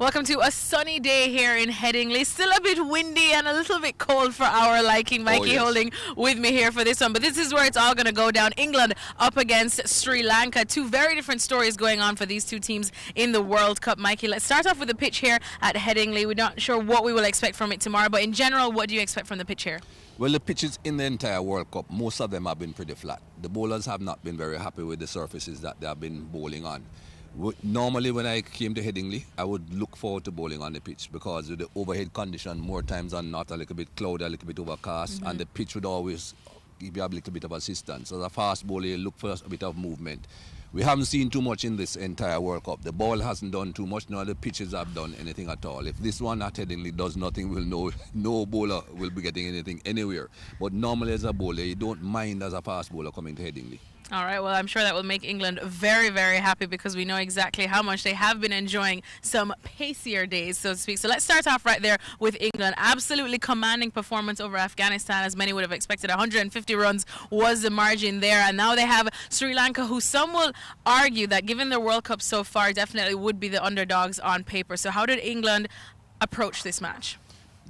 Welcome to a sunny day here in Headingley. Still a bit windy and a little bit cold for our liking. Mikey Holding with me here for this one. But this is where it's all going to go down. England up against Sri Lanka. Two very different stories going on for these two teams in the World Cup. Mikey, let's start off with the pitch here at Headingley. We're not sure what we will expect from it tomorrow, but in general, what do you expect from the pitch here? Well, the pitches in the entire World Cup, most of them have been pretty flat. The bowlers have not been very happy with the surfaces that they have been bowling on. Normally, when I came to Headingley, I would look forward to bowling on the pitch because with the overhead condition, more times than not, a little bit cloudy, a little bit overcast, and the pitch would always give you a little bit of assistance. As a fast bowler, you look for a bit of movement. We haven't seen too much in this entire World Cup. The ball hasn't done too much. None of the pitches have done anything at all. If this one at Headingley does nothing, we'll know no bowler will be getting anything anywhere. But normally as a bowler, you don't mind as a fast bowler coming to Headingley. All right, well, I'm sure that will make England very, very happy because we know exactly how much they have been enjoying some pacier days, so to speak. So let's start off right there with England. Absolutely commanding performance over Afghanistan, as many would have expected. 150 runs was the margin there. And now they have Sri Lanka, who some will argue that given their World Cup so far, definitely would be the underdogs on paper. So how did England approach this match?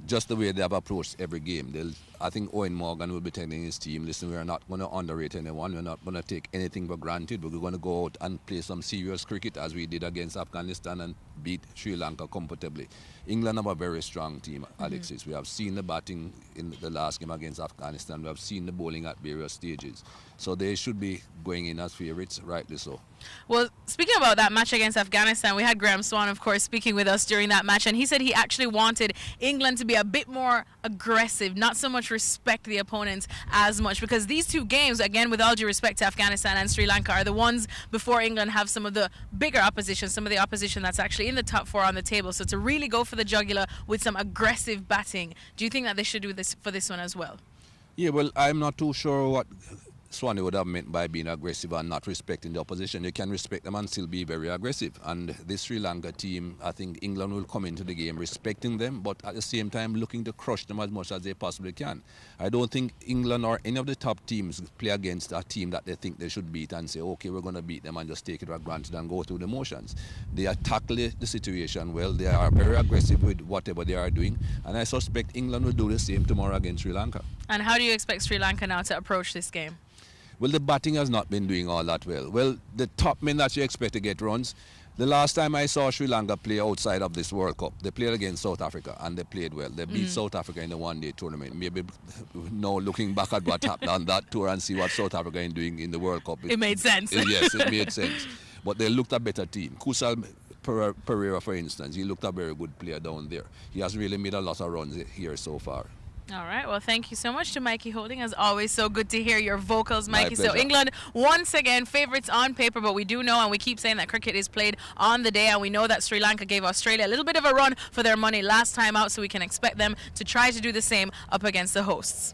Just the way they have approached every game. I think Eoin Morgan will be telling his team, listen, we're not going to underrate anyone. We're not going to take anything for granted. But we're going to go out and play some serious cricket as we did against Afghanistan and beat Sri Lanka comfortably. England have a very strong team, Alexis. We have seen the batting in the last game against Afghanistan. We have seen the bowling at various stages. So they should be going in as favourites, rightly so. Well, speaking about that match against Afghanistan, we had Graham Swan, of course, speaking with us during that match, and he said he actually wanted England to be a bit more aggressive, not so much respect the opponents as much, because these two games, again, with all due respect to Afghanistan and Sri Lanka, are the ones before England have some of the bigger opposition, some of the opposition that's actually in the top four on the table. So to really go for the jugular with some aggressive batting, do you think that they should do this for this one as well? Yeah, well, I'm not too sure what Swanee would have meant by being aggressive and not respecting the opposition. You can respect them and still be very aggressive. And this Sri Lanka team, I think England will come into the game respecting them, but at the same time looking to crush them as much as they possibly can. I don't think England or any of the top teams play against a team that they think they should beat and say, okay, we're going to beat them and just take it for granted and go through the motions. They tackle the situation well. They are very aggressive with whatever they are doing. And I suspect England will do the same tomorrow against Sri Lanka. And how do you expect Sri Lanka now to approach this game? Well, the batting has not been doing all that well. Well, the top men that you expect to get runs, the last time I saw Sri Lanka play outside of this World Cup, they played against South Africa and they played well. They beat South Africa in the one-day tournament. Maybe now looking back at what happened on that tour and see what South Africa is doing in the World Cup. It made sense. Yes, it made sense. But they looked a better team. Kusal Pereira, for instance, he looked a very good player down there. He has really made a lot of runs here so far. All right. Well, thank you so much to Mikey Holding. As always, so good to hear your vocals, Mikey. My pleasure. So England, once again, favourites on paper, but we do know, and we keep saying that cricket is played on the day, and we know that Sri Lanka gave Australia a little bit of a run for their money last time out, so we can expect them to try to do the same up against the hosts.